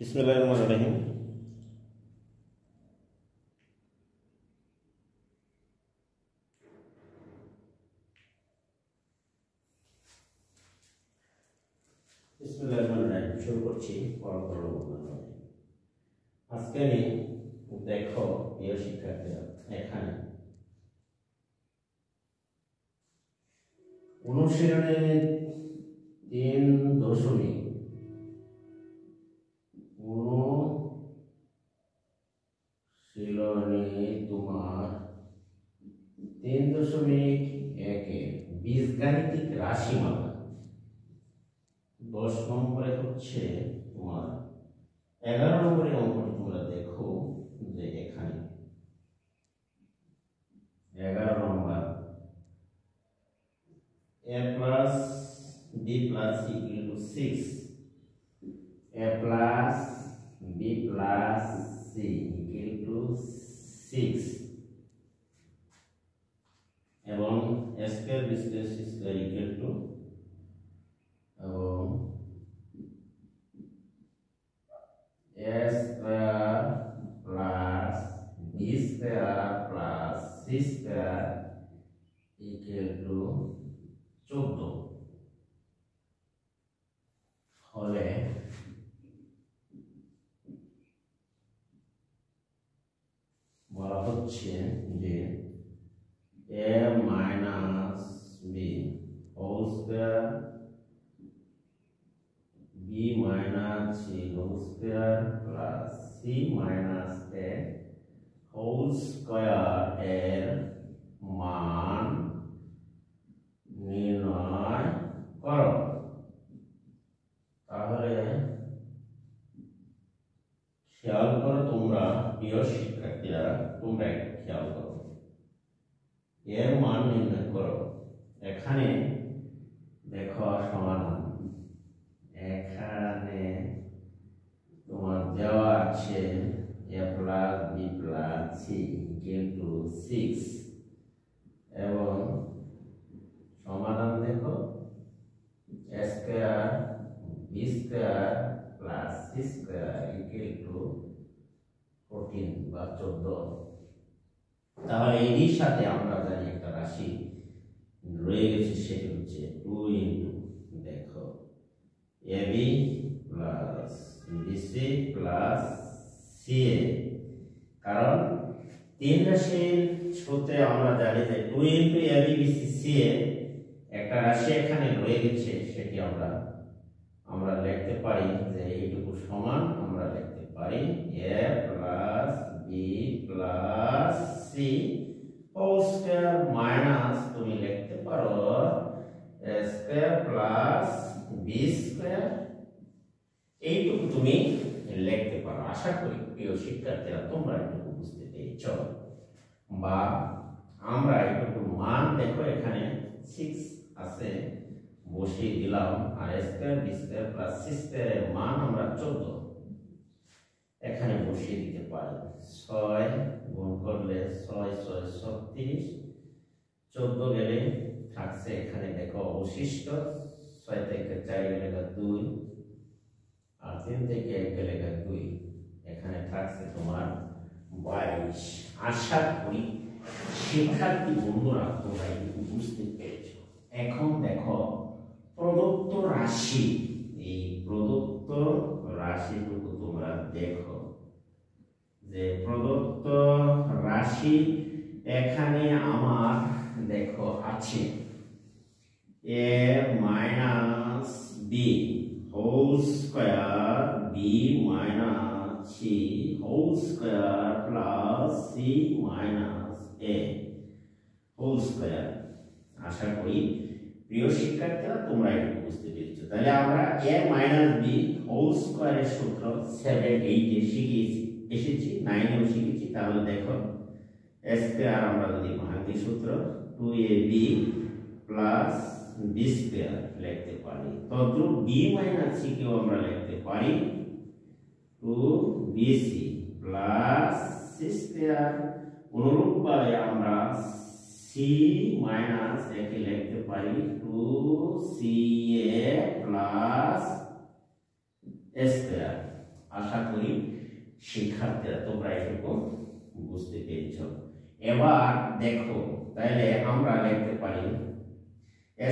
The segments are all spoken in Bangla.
बिस्मिल्लाहिर्रहमानिर्रहीम। बिस्मिल्लाहिर्रहमानिर्रहीम शुरू করছি পরবর্তী বর্ণনা। আজকে দেখো প্রিয় শিক্ষার্থীরা, এখানে অনুশীলনের 3.0 তোমার 3.1 বীজগাণিতিক রাশিমালা 10 নম্বরে হচ্ছে তোমার 11 নম্বরের অঙ্কটি তোমরা দেখো যে এখানে 11 নম্বর a plus b plus c equal to 6 a plus b plus c equal to 6 এবং a square b square c square equal to এবং a square plus b square plus c square equal to 14 হলে বলা হচ্ছে যে a minus b whole square b minus c whole square plus c minus a whole square এর মান নির্ণয় করো। তাহলে খেয়াল করো তোমরা প্রিয় শিক্ষার্থীরা, তোমরা একটু খেয়াল করো, এর মান নির্ণয় করো। এখানে দেখো সমাধান, এখানে তোমার দেওয়া আছে a plus b plus c equal to 6 এবং সমাধান দেখো a square b square plus c square equal to 14 বা 14। তাহলে এর সাথে আমরা জানি একটা রাশি রয়ে গেছে, সেটা হচ্ছে 2 ইনটু দেখো ab plus bc plus ca, কারণ তিন রাশির সূত্রে আমরা জানি যে 2 ইনটু ab bc ca একটা রাশি এখানে রয়ে গেছে, সেটি আমরা লিখতে পারি যে এইটুকু সমান আমরা লিখতে পারি a plus b plus c whole square minus তুমি লিখতে পারো a square plus b square, এইটুকু তুমি লিখতে পারো। আশা করি প্রিয় শিক্ষার্থীরা তোমরা এটুকু বুঝতে পেরেছ। বা আমরা এইটুকু মান দেখো এখানে 6 আছে বসিয়ে দিলাম, আর a square b square plus c square এর মান আমরা 14 এখানে বসিয়ে দিতে পারি। 6 গুণ করলে 6 6 36, 14 গেলে থাকছে এখানে দেখো অবশিষ্ট 6 থেকে 4 গেলে 2 আর 3 থেকে 1 গেলে 2, এখানে থাকছে তোমার 22। আশা করি শিক্ষার্থী বন্ধুরা তোমরা বুঝতে পেরেছো। এখন দেখো প্রদত্ত রাশি, এই প্রদত্ত রাশিটুকু তোমরা দেখো যে প্রদত্ত রাশি এখানে আমার দেখো আছে a minus b whole square b minus c whole square plus c minus a whole square। আশা করি প্রিয় শিক্ষার্থীরা তোমরা এটা বুঝতে পেরেছো। তাহলে আমরা a minus b whole square এর সূত্র 7 8 এ শিখেছি, এসেছি 9 এও শিখেছি। তাহলে দেখো a স্কয়ার আমরা যদি ভাঙি সূত্র 2ab প্লাস b স্কয়ার লিখতে পারি, তদ্রূপ b মাইনাস c কেও আমরা লিখতে পারি 2bc প্লাস c স্কয়ার। অনুরূপভাবে আমরা c মাইনাস একে লিখতে পারি 2ca প্লাস স্কয়ার। আশা করি শিক্ষার্থীরা তোমরা এটুকু বুঝতে পেরেছ। এবার দেখো, তাহলে আমরা লিখতে পারি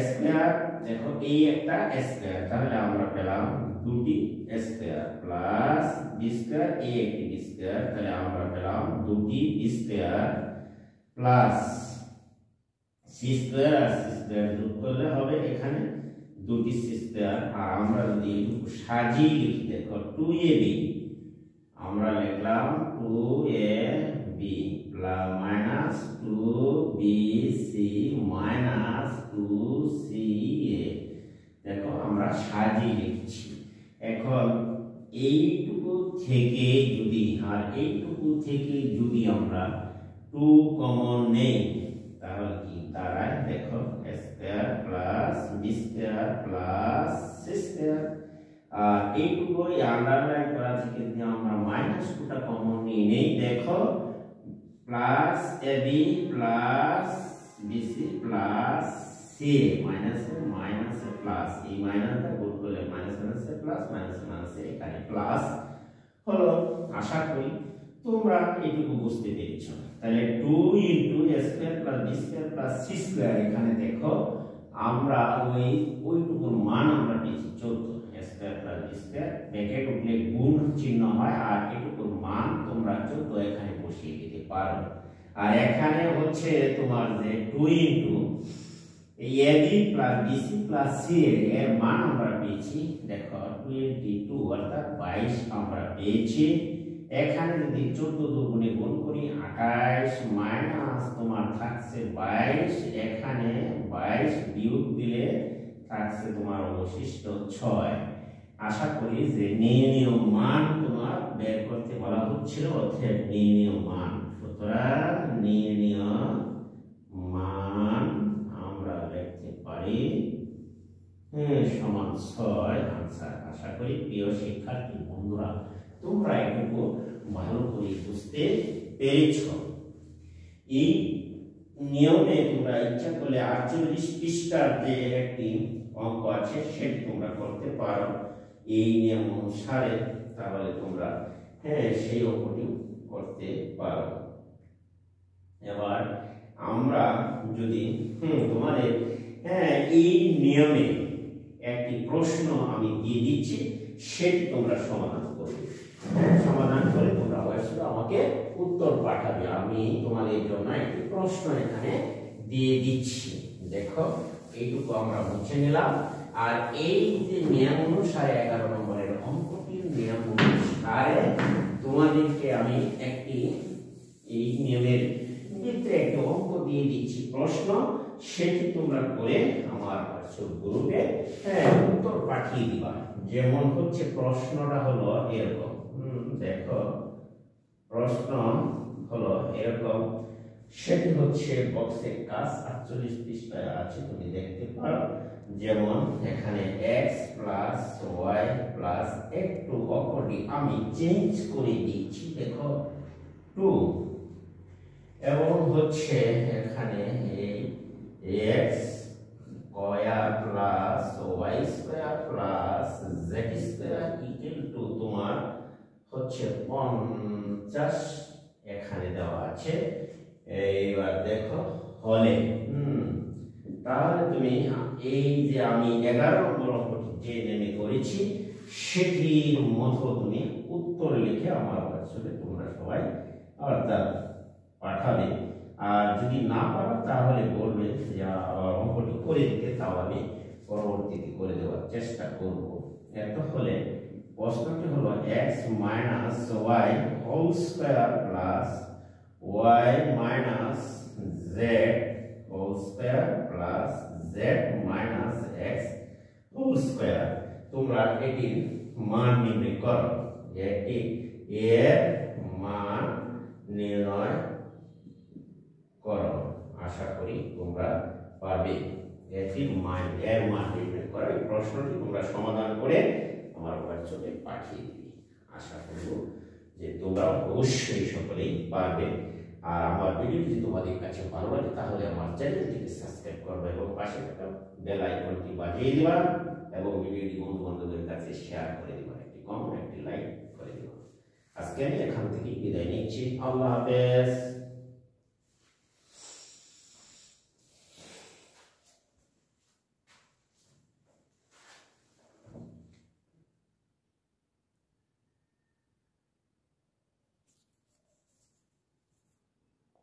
স্কয়ার, দেখো এই একটা স্কয়ার, তাহলে আমরা পেলাম দুটি স্কয়ার প্লাস বি স্কয়ার, এই একটি বি স্কয়ার, তাহলে আমরা পেলাম দুটি B square plus C square, আর সি স্কয়ার যোগ করলে হবে এখানে দুটি সি স্কয়ার। আর আমরা যদি সাজিয়ে লিখি, দেখো 2ab, আমরা লিখলাম 2ab plus minus 2bc minus 2ca, দেখো আমরা সাজিয়ে লিখছি। এখন এইটুকু থেকে যদি আর এইটুকু থেকে যদি আমরা 2 কমন নেই, তাহলে কি দাঁড়ায়, দেখো square plus B square plus C square. আর এইটুকুই আন্ডারলাইন করা থেকে যদি আমরা মাইনাস 2টা কমন নিয়ে নেই, দেখো plus AB plus BC plus সি, মাইনাস মাইনাস প্লাস, এই মাইনাসটা গুণ করলে minus minus plus, minus minus এখানে প্লাস হলো। আশা করি তোমরা এইটুকু বুঝতে পেরেছো। তাহলে 2 into a square plus b square plus c square, এখানে দেখো আমরা ওইটুকুর মান আমরা পেয়েছি 14, a square plus b square, bracket উঠলে গুণ চিহ্ন হয়, আর এটুকুর মান তোমরা 14 এখানে বসিয়ে দিতে পারো। আর এখানে হচ্ছে তোমার যে 2 into ab plus bc plus c এর মান আমরা পেয়েছি, দেখো 22 অর্থাৎ 22 আমরা পেয়েছি। এখানে যদি 14 দুগুণে গুণ করি 28 মাইনাস তোমার থাকছে 22, এখানে 22 বিয়োগ দিলে থাকছে তোমার অবশিষ্ট 6। আশা করি যে নির্ণীয় মান তোমার বের করতে বলা হচ্ছিল, অর্থাৎ নির্ণীয় মান। সুতরাং নির্ণীয় মান আমরা লিখতে পারি সমান 6 आंसर। আশা করি প্রিয় শিক্ষার্থী বন্ধুরা তোমরা একটু ভালো করে বুঝতে পেরেছো। এই নিয়মে তোমরা ইচ্ছা করলে 48 পৃষ্ঠার যে একটি অঙ্ক আছে সেটি তোমরা করতে পারো এই নিয়ম অনুসারে, তাহলে তোমরা সেই অঙ্কটি করতে পারো। এবার আমরা যদি তোমাদের এই নিয়মে একটি প্রশ্ন আমি দিয়ে দিচ্ছি, সেটি তোমরা সমাধান করবে। সমাধান করে তোমরা অবশ্যই আমাকে উত্তর পাঠাবে। আমি তোমাদের জন্য একটি প্রশ্ন এখানে দিয়ে দিচ্ছি, দেখো এইটুকু আমরা মুছে নিলাম। আর এই যে নিয়ম অনুসারে 11 নম্বরের অঙ্কটির নিয়ম অনুসারে তোমাদেরকে আমি একটি এই নিয়মের ভিতরে একটি অঙ্ক দিয়ে দিচ্ছি প্রশ্ন, সেটি তোমরা করে আমার গ্রুপে উত্তর পাঠিয়ে দিবা। যেমন হচ্ছে প্রশ্নটা হলো এরকম, দেখো প্রশ্ন হলো এরকম, সেটি হচ্ছে বক্সের কাজ 48 পৃষ্ঠায় আছে, তুমি দেখতে পারো। যেমন এখানে x প্লাস y প্লাস একটু অপরটি আমি চেঞ্জ করে দিচ্ছি, দেখো 2, এবং হচ্ছে এখানে এই x square plus y square plus z square equal to তোমার হচ্ছে 50 এখানে দেওয়া আছে। এইবার দেখো হলে তাহলে তুমি এই যে আমি 11 নম্বর অঙ্কটি যে নেমে করেছি সেটির মতো তুমি উত্তর লিখে আমার কাছে তোমরা সবাই অর্থাৎ পাঠাবে। আর যদি না পারো তাহলে বলবে যে অঙ্কটি করে দিতে, তাও আমি পরবর্তীতে করে দেওয়ার চেষ্টা করব। এত হলে প্রশ্নটি হলো x minus y whole square plus y minus z whole square plus z minus x whole square. তোমরা এটির মান নির্ণয় করো, এটি এর মান নির্ণয় করো। আশা করি তোমরা পারবে। এর মান নির্ণয় করা এই প্রশ্নটি তোমরা সমাধান করে আমার হোয়াটসঅ্যাপে পাঠিয়ে দিবে। আশা করব যে তোমরা অবশ্যই সকলেই পারবে। আর আমার ভিডিও যদি তোমাদের কাছে ভালো লাগে তাহলে আমার চ্যানেলটিকে সাবস্ক্রাইব করবে এবং পাশে থাকা বেল আইকনটি বাজিয়ে দিবা এবং ভিডিওটি বন্ধু বান্ধবদের কাছে শেয়ার করে দিবা, একটি কমেন্ট, একটি লাইক করে দিবা। আজকে আমি এখান থেকে বিদায় নিচ্ছি। আল্লাহ হাফেজ।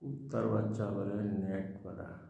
কুত্তার বাচ্চা বলে নেট করা।